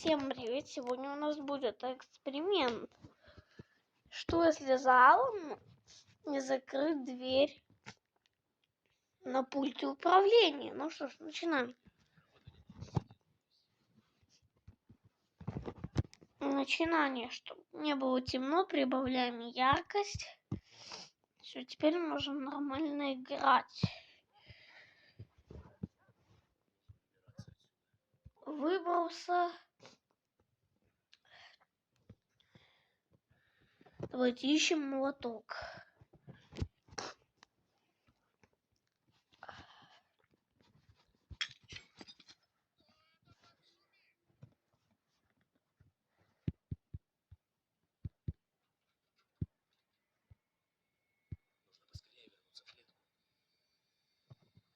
Всем привет! Сегодня у нас будет эксперимент. Что если за Аллом не закрыть дверь на пульте управления? Ну что ж, начинаем. Начинание, чтобы не было темно, прибавляем яркость. Все, теперь можем нормально играть. Выбрался. Давайте ищем молоток.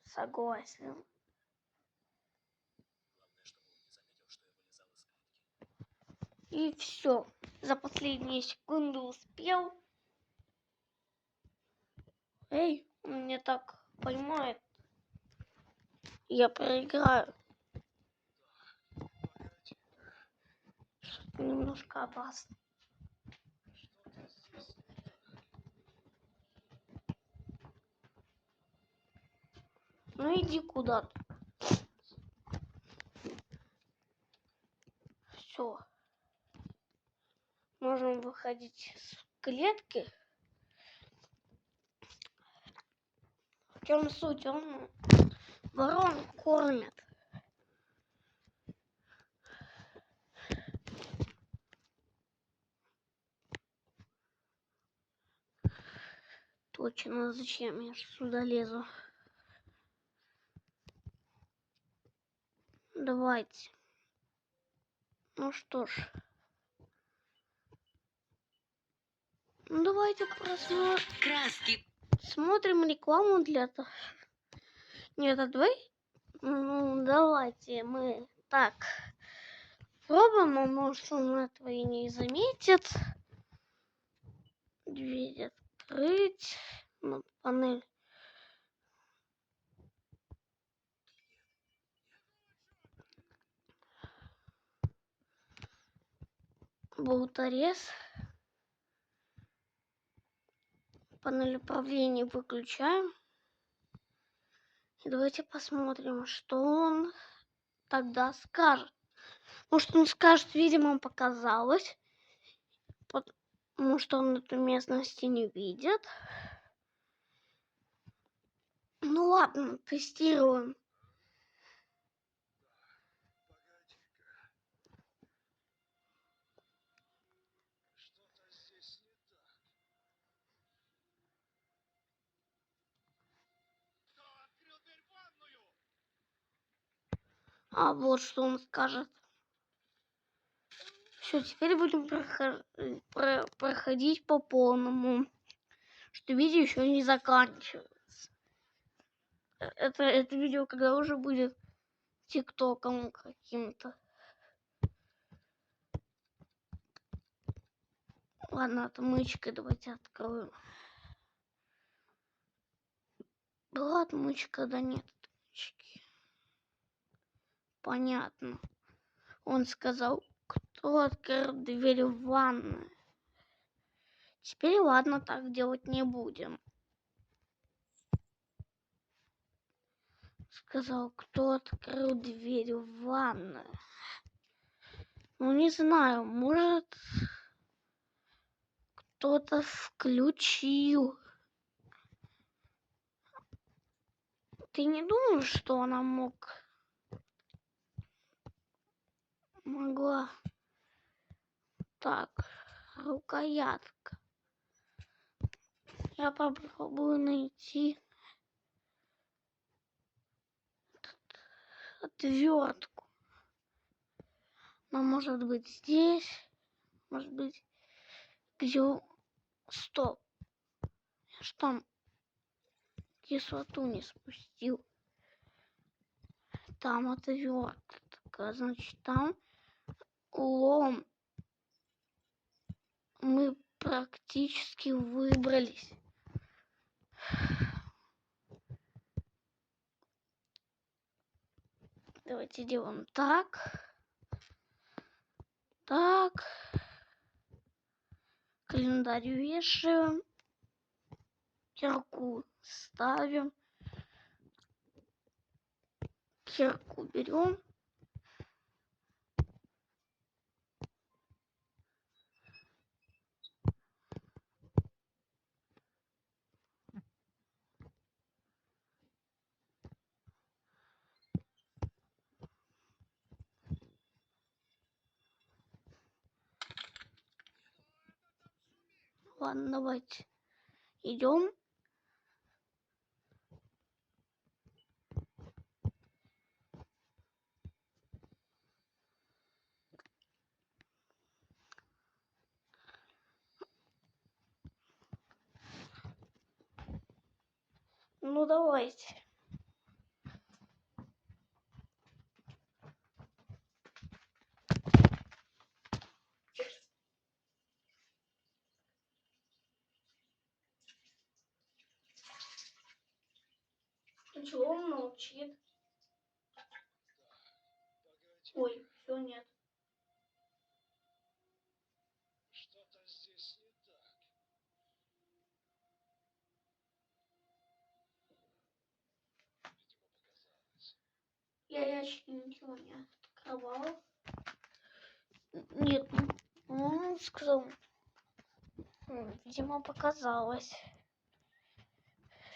Согласен. И все. За последние секунды успел. Эй, он меня так поймает. Я проиграю. Немножко опасно. Ну иди куда-то. Все. Можем выходить с клетки. В чем суть? Он ворон кормит. Точно, зачем я сюда лезу? Давайте. Ну что ж. Ну давайте просмотрим. Краски. Смотрим рекламу для этого. Нет, а давай. Ну давайте мы так пробуем, а может он этого и не заметит. Дверь открыть. Ну, панель. Болторез. Панель управления выключаем. И давайте посмотрим, что он тогда скажет. Может, он скажет, видимо, показалось, потому что он эту местность не видит. Ну ладно, тестируем. А вот что он скажет. Все, теперь будем проходить по полному. Что видео еще не заканчивается. Это видео когда уже будет тиктоком каким-то. Ладно, отмычкой давайте откроем. Была отмычка, да нет отмычки. Понятно. Он сказал, кто открыл дверь в ванную. Теперь ладно, так делать не будем. Сказал, кто открыл дверь в ванную. Ну не знаю, может кто-то включил. Ты не думаешь, что она могла? Так, рукоятка. Я попробую найти отвертку. Но может быть здесь, может быть где... Стоп. Я ж там кислоту не спустил. Там отвертка, значит там лом. Мы практически выбрались. Давайте делаем так. Так. Календарь вешаем. Кирку ставим. Кирку берем. Ладно, давайте идем. Ну давайте. Чего он молчит? Ой, все нет. Что-то здесь не так. Видимо, показалось. Я ящики ничего не открывал. Нет, он сказал, видимо, показалось.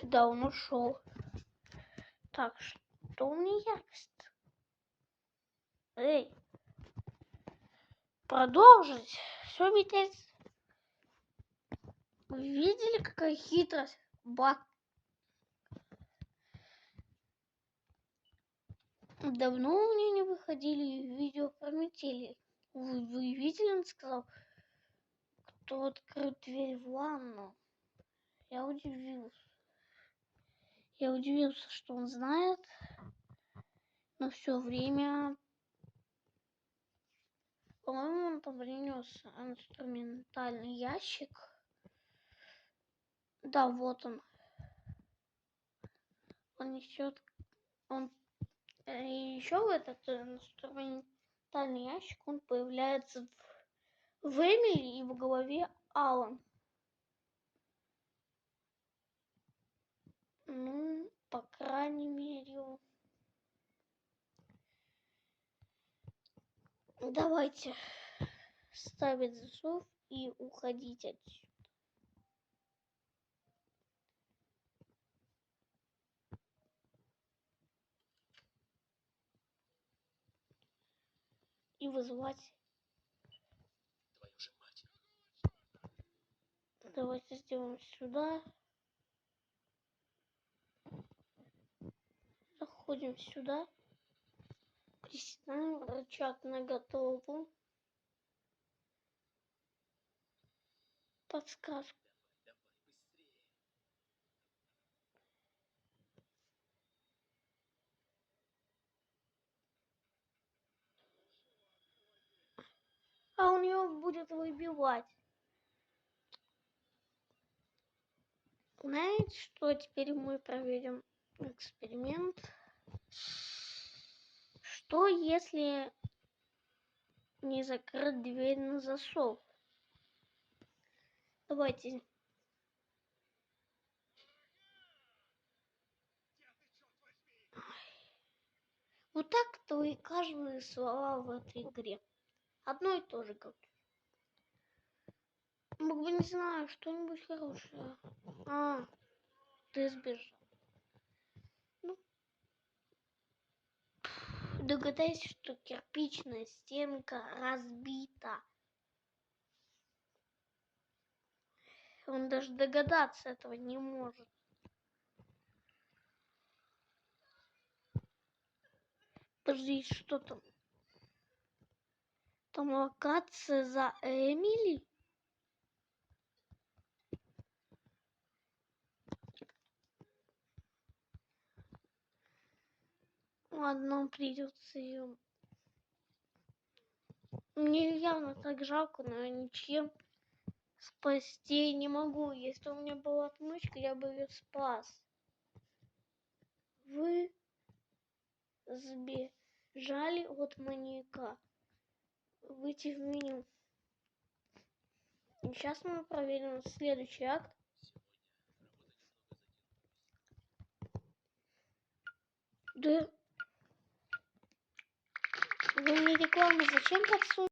Да, он ушел. Так, что у меня есть? Эй, продолжить. Все меняется. Вы видели, какая хитрость? Давно у меня не выходили видео про метели. Вы видели, он сказал, кто открыл дверь в ванну? Я удивился. Я удивился, что он знает, но все время, по-моему, он там принес инструментальный ящик. Да, вот он. Он несет, он еще в этот инструментальный ящик он появляется в Эмили и в голове Алан. Ну, по крайней мере. Давайте ставить засов и уходить отсюда. И вызывать. Твою же мать. Давайте сделаем сюда. Заходим сюда. Приседаем, рычаг на готову. Подсказку. Давай быстрее. А у нее будет выбивать. Знаете, что теперь мы проведем эксперимент? Что если не закрыть дверь на засов? Давайте. Вот так-то и каждые слова в этой игре. Одно и то же говорю. Мог бы, не знаю, что-нибудь хорошее. А, ты сбежал. Ну, догадайся, что кирпичная стенка разбита. Он даже догадаться этого не может. Подожди, что там? Там локация за Эмили? Ладно, придется ее. Мне явно так жалко, но я ничем спасти не могу. Если у меня была отмычка, я бы ее спас. Вы сбежали от маньяка. выйти в меню. И сейчас мы проверим следующий акт. Да. Вы мне рекламу зачем подсунули?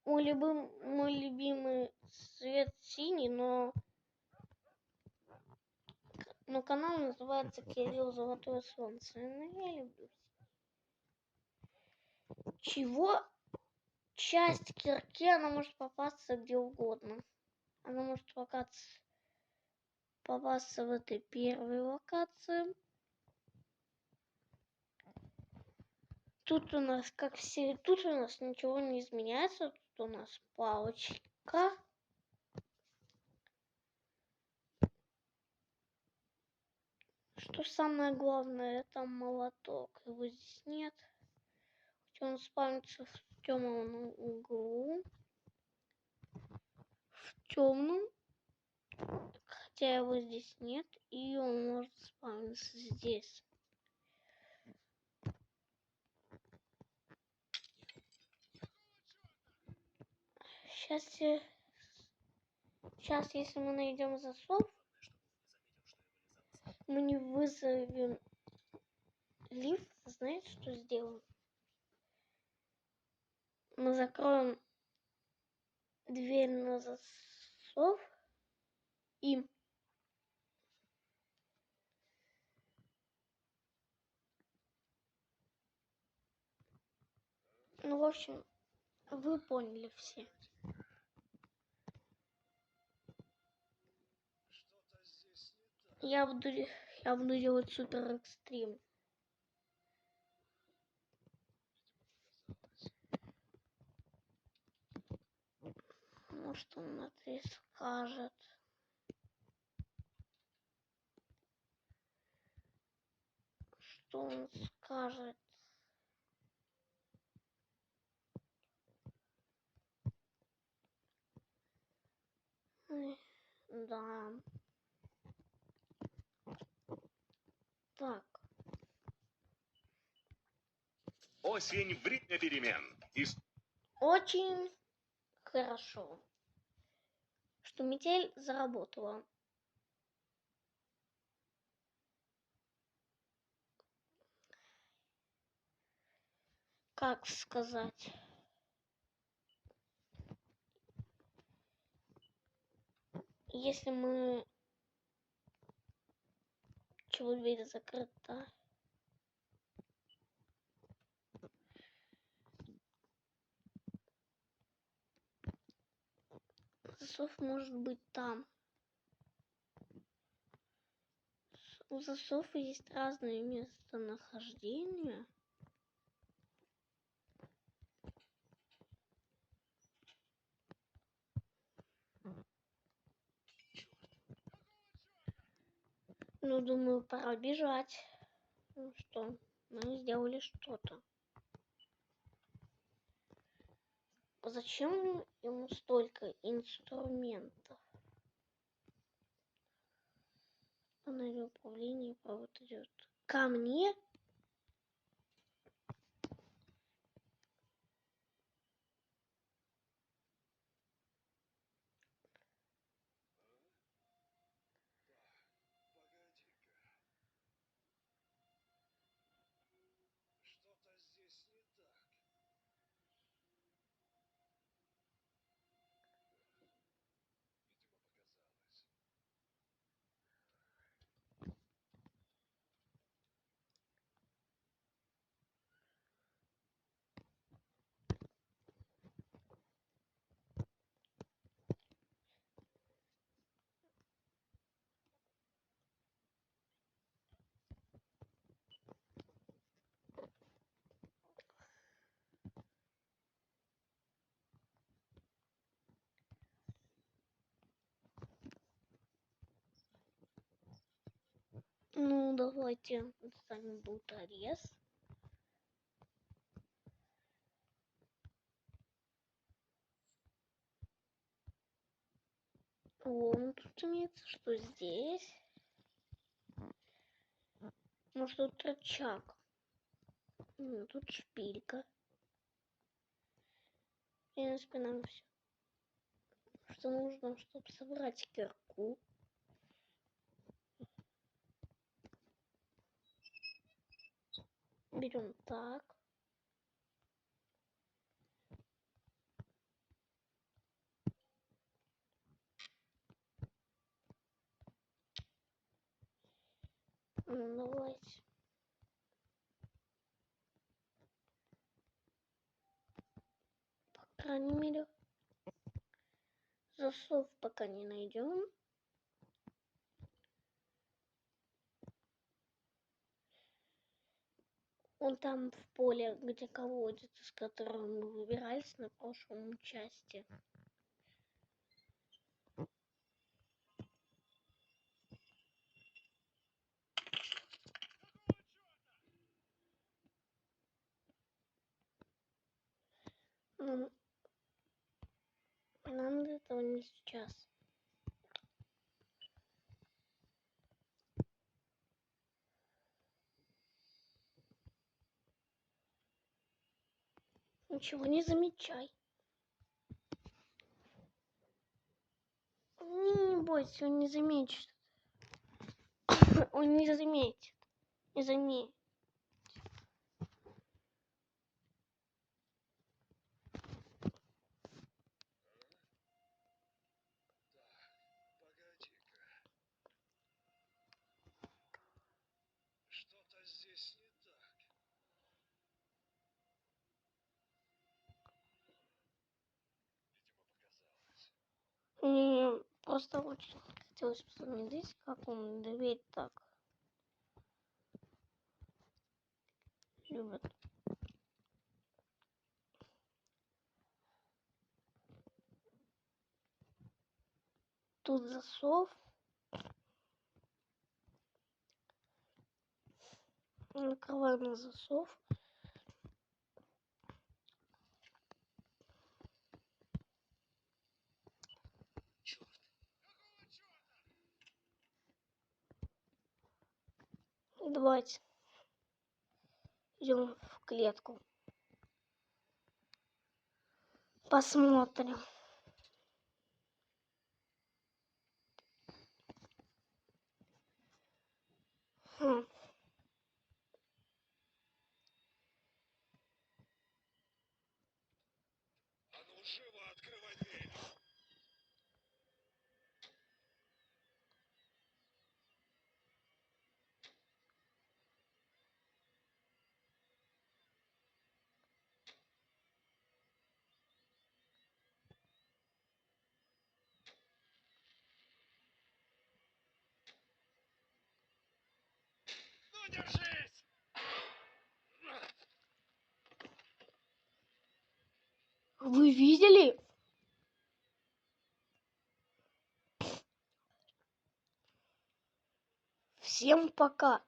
Мой любимый цвет синий, но канал называется Кирилл Золотое Солнце. Ну, я люблю. Чего? Часть кирки, она может попасться где угодно. Она может попасться в этой первой локации. Тут у нас, как все, тут у нас ничего не изменяется. Тут у нас палочка. Что самое главное, это молоток. Его здесь нет. Он спавнится в темном углу. В темном. Хотя его здесь нет. И он может спавниться здесь. Сейчас, если мы найдем засов, мы не вызовем лифт. Знаете, что сделаем? Мы закроем дверь на засов и в общем, вы поняли все. Я буду делать супер экстрим. Может, он это и скажет. Что он скажет? Да. Так. Осень — время перемен. Очень хорошо, что метель заработала. Как сказать? Если мы... Чего дверь закрыта? Засов может быть там. У засов есть разные местонахождения. Ну, думаю, пора бежать. Ну что, мы сделали что-то. Зачем ему столько инструментов? Панель управления, провод идет ко мне. Что-то здесь не так. Видимо, показалось. Давайте достанем болторез. Он тут имеется, что здесь. Может, тут рычаг. Тут шпилька. В принципе, нам все, что нужно, чтобы собрать кирку. Берем так. Давайте. По крайней мере, засов пока не найдем. Он там в поле, где колодец, с которым мы выбирались на прошлом части. Ну, нам до этого не сейчас. Ничего не замечай. Не бойся, он не заметит. Он не заметит. Не заметит. Погоди-ка. Что-то здесь не так. Видимо, показалось. Мне просто очень хотелось посмотреть, как он дверь так любит. Тут засов. Накрываем на засов. Черт. Какого черта? Давайте идем в клетку. Посмотрим. А ну живо открывай дверь. Ну держись! Вы видели? Всем пока.